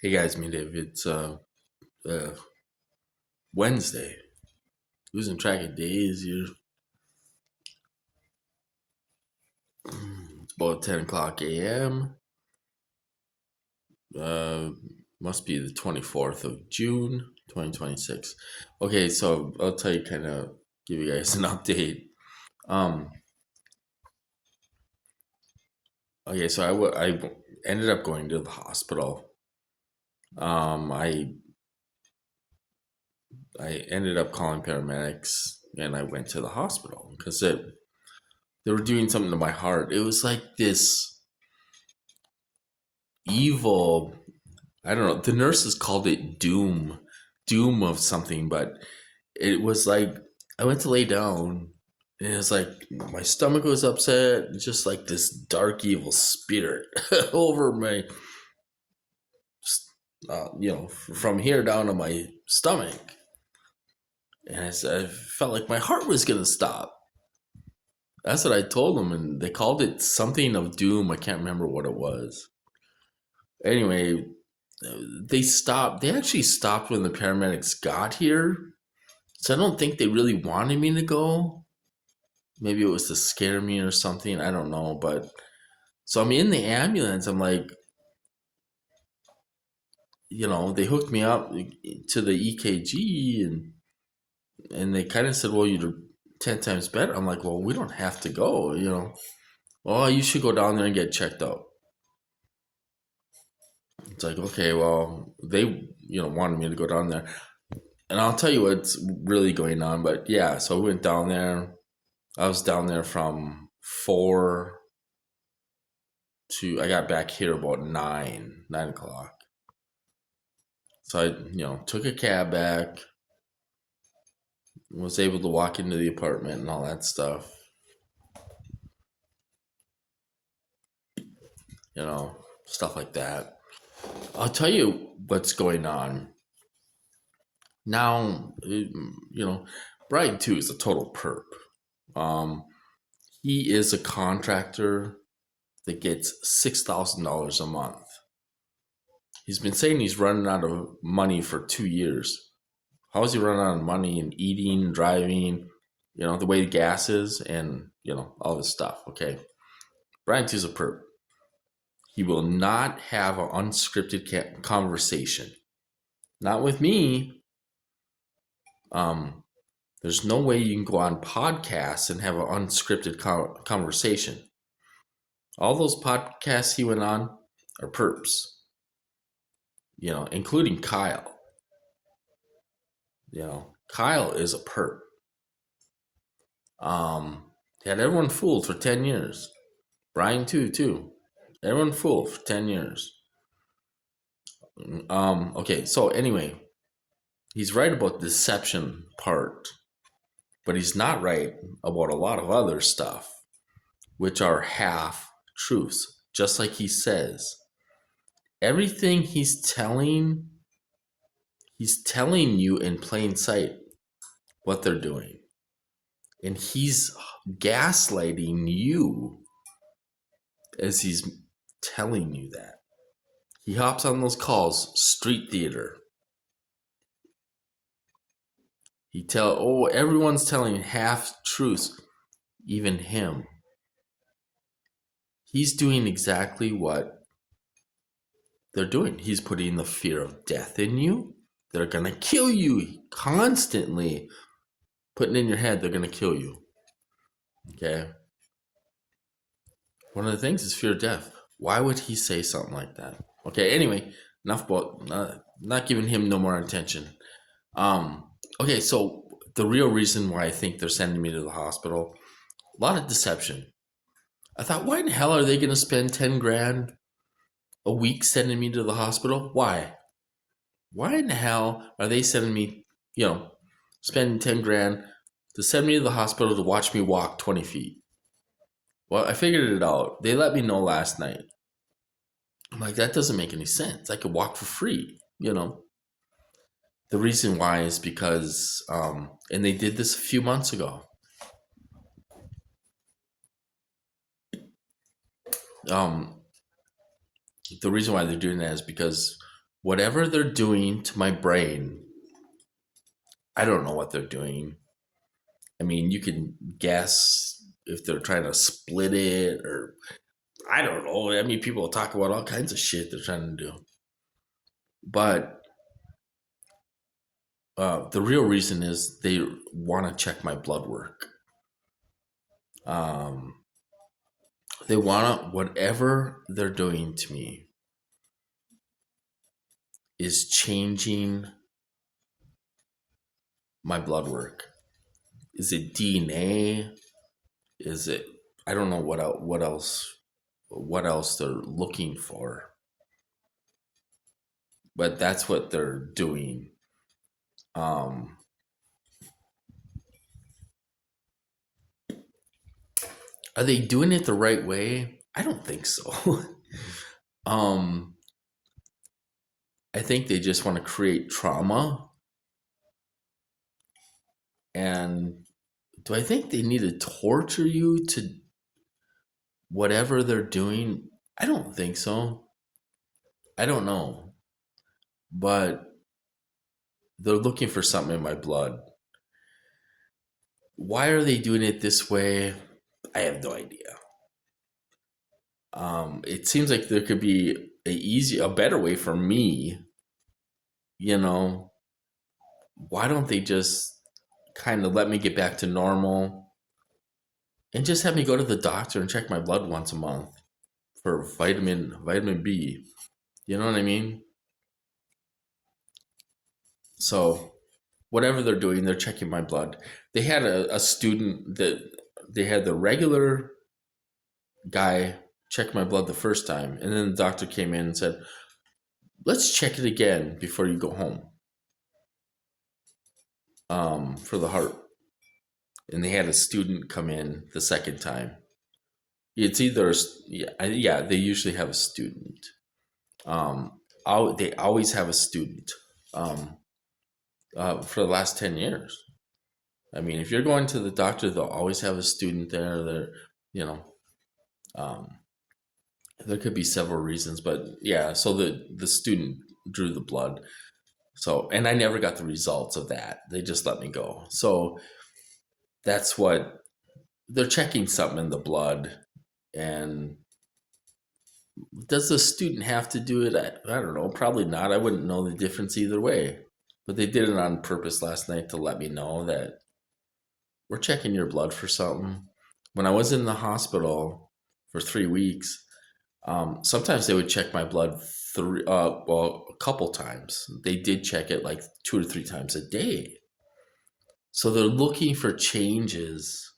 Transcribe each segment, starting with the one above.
Hey guys, me Dave. It's uh Wednesday. Losing track of days here. It's about 10 o'clock a.m. Uh, must be the 24th of June, 2026. Okay, so I'll tell you, give you guys an update. Um, okay, so I ended up going to the hospital. I ended up calling paramedics and I went to the hospital because they were doing something to my heart. It was like this evil. I don't know. The nurses called it doom of something, but it was like I went to lay down, and it was like my stomach was upset, just like this dark evil spirit over my, from here down to my stomach, and I felt like my heart was gonna stop. That's what I told them, and they called it something of doom. I can't remember what it was. Anyway, they stopped. They actually stopped when the paramedics got here. So I don't think they really wanted me to go. Maybe it was to scare me or something. I don't know. But so I'm in the ambulance. I'm like, they hooked me up to the EKG and they kind of said, well, you're 10 times better. I'm like, well, we don't have to go. Oh, you should go down there and get checked out. It's like, okay, well, they, wanted me to go down there. And I'll tell you what's really going on. But yeah, so I went down there. I was down there from 4 to, I got back here about 9 o'clock. So I, took a cab back, was able to walk into the apartment and all that stuff. Stuff like that. I'll tell you what's going on. Now, Brian too is a total perp. Um, he is a contractor that gets $6,000 a month. He's been saying he's running out of money for 2 years. How is he running out of money and eating, driving, the way the gas is and, all this stuff, okay? Brian T's a perp. He will not have an unscripted conversation. Not with me. There's no way you can go on podcasts and have an unscripted conversation. All those podcasts he went on are perps, including Kyle. Kyle is a perp. He had everyone fooled for 10 years. Brian too. Everyone fooled for 10 years. Okay, so anyway, he's right about the deception part, but he's not right about a lot of other stuff, which are half truths. Just like he says, everything he's telling you in plain sight what they're doing. And he's gaslighting you as he's telling you that. He hops on those calls, street theater. Everyone's telling half truths, even him. He's doing exactly what they're doing. He's putting the fear of death in you. They're gonna kill you constantly, putting in your head they're gonna kill you. Okay. One of the things is fear of death. Why would he say something like that? Okay. Anyway, enough about not giving him no more attention. Okay, so the real reason why I think they're sending me to the hospital, a lot of deception. I thought, why in the hell are they going to spend 10 grand a week sending me to the hospital? Why? Why in the hell are they sending me, spending 10 grand to send me to the hospital to watch me walk 20 feet? Well, I figured it out. They let me know last night. I'm like, that doesn't make any sense. I could walk for free. The reason why is because, and they did this a few months ago. The reason why they're doing that is because whatever they're doing to my brain, I don't know what they're doing. I mean, you can guess if they're trying to split it, or I don't know. I mean, people talk about all kinds of shit they're trying to do. But the real reason is they want to check my blood work. Um, they want to, whatever they're doing to me is changing my blood work. Is it DNA? Is it, I don't know what else they're looking for, but that's what they're doing. Um, are they doing it the right way? I don't think so. um, I think they just want to create trauma. And do I think they need to torture you to whatever they're doing? I don't think so. I don't know. But they're looking for something in my blood. Why are they doing it this way? I have no idea. It seems like there could be a better way for me. You know, why don't they just kind of let me get back to normal and just have me go to the doctor and check my blood once a month for vitamin B? You know what I mean? So whatever they're doing, they're checking my blood. They had a student that they had the regular guy check my blood the first time, and then the doctor came in and said, "Let's check it again before you go home." For the heart, and they had a student come in the second time. It's either yeah, they usually have a student. They always have a student. For the last 10 years. I mean, if you're going to the doctor, they'll always have a student there. There, you know, um, there could be several reasons, but yeah. So the student drew the blood. So, and I never got the results of that. They just let me go. So that's what they're checking, something in the blood. And does the student have to do it? I don't know. Probably not. I wouldn't know the difference either way. But they did it on purpose last night to let me know that we're checking your blood for something. When I was in the hospital for 3 weeks, sometimes they would check my blood a couple times. They did check it like 2 or 3 times a day. So they're looking for changes.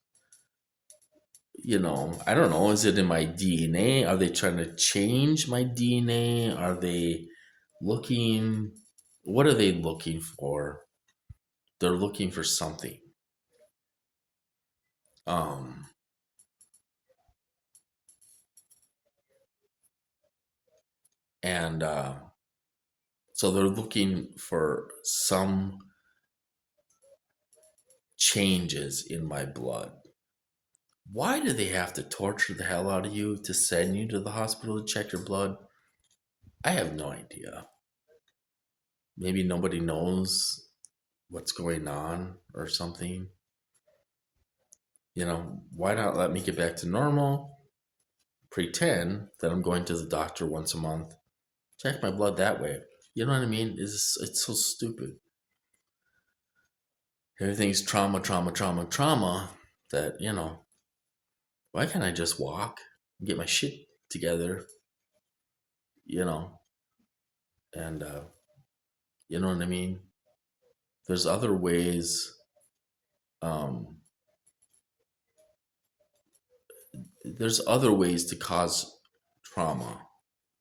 You know, I don't know. Is it in my DNA? Are they trying to change my DNA? Are they looking? What are they looking for? They're looking for something. Um, and so they're looking for some changes in my blood. Why do they have to torture the hell out of you to send you to the hospital to check your blood? I have no idea. Maybe nobody knows what's going on or something. You know, why not let me get back to normal? Pretend that I'm going to the doctor once a month. Check my blood that way. You know what I mean? It's so stupid. Everything's trauma, trauma, trauma, trauma. That, you know, why can't I just walk and get my shit together? You know, and you know what I mean? There's other ways. Um, there's other ways to cause trauma.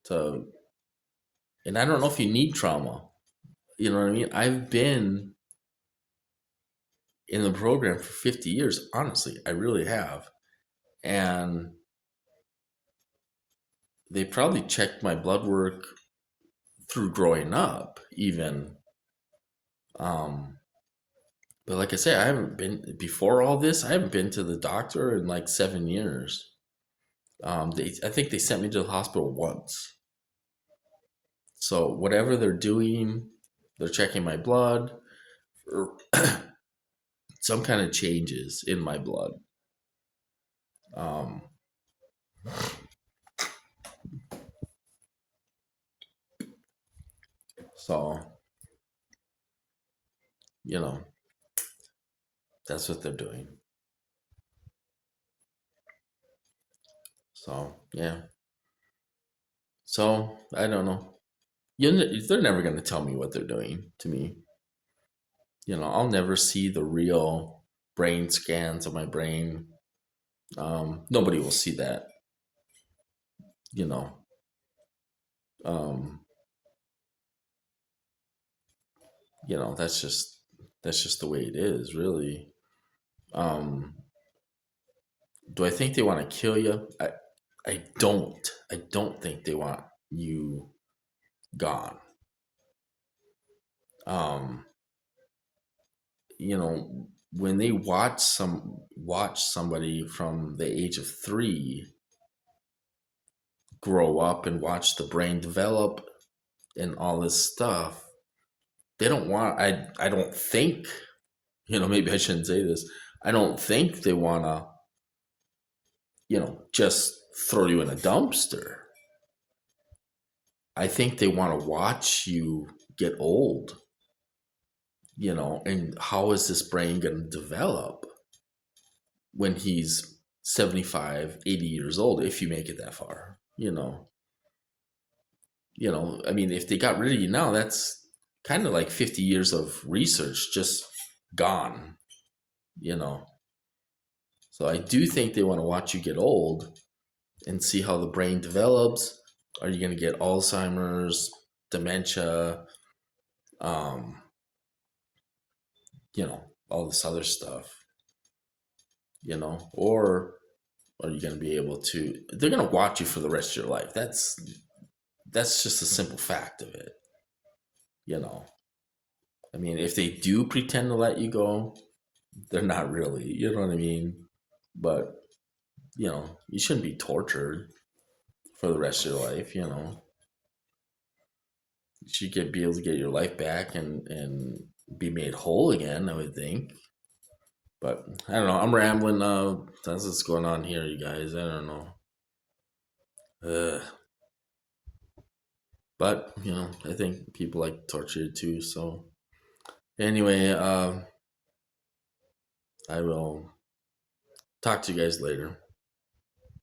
To, and I don't know if you need trauma. You know what I mean? I've been in the program for 50 years. Honestly, I really have. And they probably checked my blood work through growing up, even. Um, but like I say, I haven't been before all this. I haven't been to the doctor in like 7 years. I think they sent me to the hospital once. So whatever they're doing, they're checking my blood or some kind of changes in my blood. Um, so you know, that's what they're doing. So yeah. So I don't know. They're never going to tell me what they're doing to me. I'll never see the real brain scans of my brain. Nobody will see that. You know, um, that's just the way it is, really. Um, do I think they want to kill you? I don't. I don't think they want you gone. Um, when they watch somebody from the age of 3 grow up and watch the brain develop and all this stuff, they don't want. I don't think. Maybe I shouldn't say this. I don't think they want to. Just throw you in a dumpster. I think they want to watch you get old. And how is this brain going to develop when he's 75, 80 years old, if you make it that far? I mean, if they got rid of you now, that's kind of like 50 years of research just gone, you know. So I do think they want to watch you get old and see how the brain develops. Are you going to get Alzheimer's, dementia, um, all this other stuff, or are you going to be able to, they're going to watch you for the rest of your life. That's just a simple fact of it, you know. I mean, if they do pretend to let you go, they're not really, you know what I mean? But, you shouldn't be tortured for the rest of your life, You should be able to get your life back and be made whole again, I would think. But I don't know. I'm rambling. That's what's going on here, you guys. I don't know. Uh, but I think people like torture too. So anyway, I will talk to you guys later.